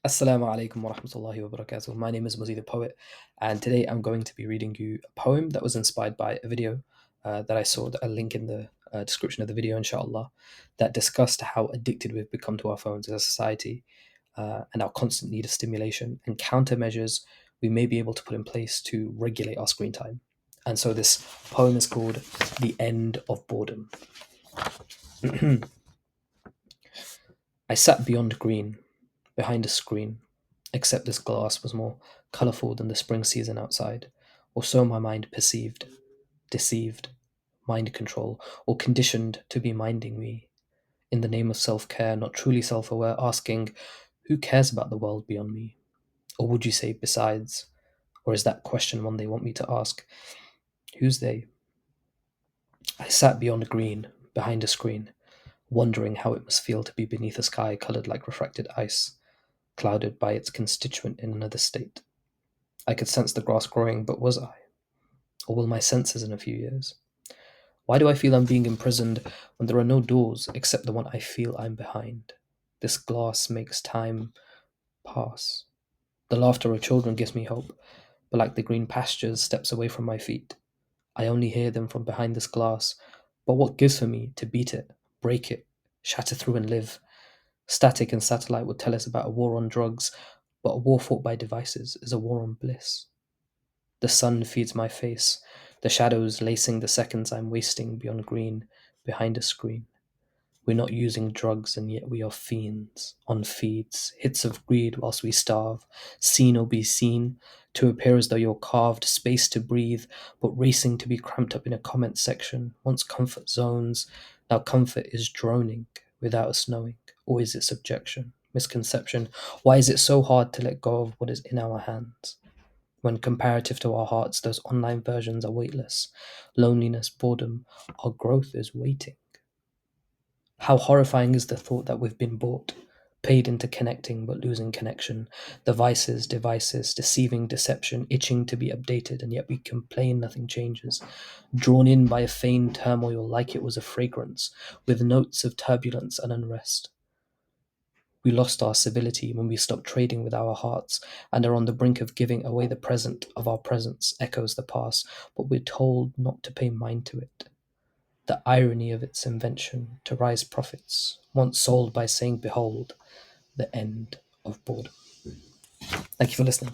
Assalamu alaikum wa rahmatullahi wa barakatuh. My name is Muzid the Poet, and today I'm going to be reading you a poem that was inspired by a video that I saw, that I'll link in the description of the video, inshallah, that discussed how addicted we've become to our phones as a society and our constant need of stimulation and countermeasures we may be able to put in place to regulate our screen time. And so this poem is called The End of Boredom. I sat beyond green, behind a screen, except this glass was more colourful than the spring season outside, or so my mind perceived, deceived, mind control, or conditioned to be minding me, in the name of self care, not truly self aware, asking, who cares about the world beyond me? Or would you say besides? Or is that question one they want me to ask? Who's they? I sat beyond green, behind a screen, wondering how it must feel to be beneath a sky coloured like refracted ice, clouded by its constituent in another state. I could sense the grass growing, but was I? Or will my senses in a few years? Why do I feel I'm being imprisoned when there are no doors except the one I feel I'm behind? This glass makes time pass. The laughter of children gives me hope, but like the green pastures steps away from my feet. I only hear them from behind this glass, but what gives for me to beat it, break it, shatter through and live? Static and satellite would tell us about a war on drugs, but a war fought by devices is a war on bliss. The sun feeds my face, the shadows lacing the seconds I'm wasting beyond green, behind a screen. We're not using drugs and yet we are fiends, on feeds, hits of greed whilst we starve, seen or be seen, to appear as though you're carved, space to breathe, but racing to be cramped up in a comment section, once comfort zones, now comfort is droning, without us knowing, or is it subjection, misconception? Why is it so hard to let go of what is in our hands? When comparative to our hearts, those online versions are weightless. Loneliness, boredom, our growth is waiting. How horrifying is the thought that we've been bought, paid into connecting but losing connection. The vices, devices, deceiving deception, itching to be updated, and yet we complain nothing changes. Drawn in by a feigned turmoil like it was a fragrance, with notes of turbulence and unrest. We lost our civility when we stopped trading with our hearts and are on the brink of giving away the present of our presence, echoes the past, but we're told not to pay mind to it. The irony of its invention to rise profits, once sold by saying, behold, the end of boredom. Thank you for listening.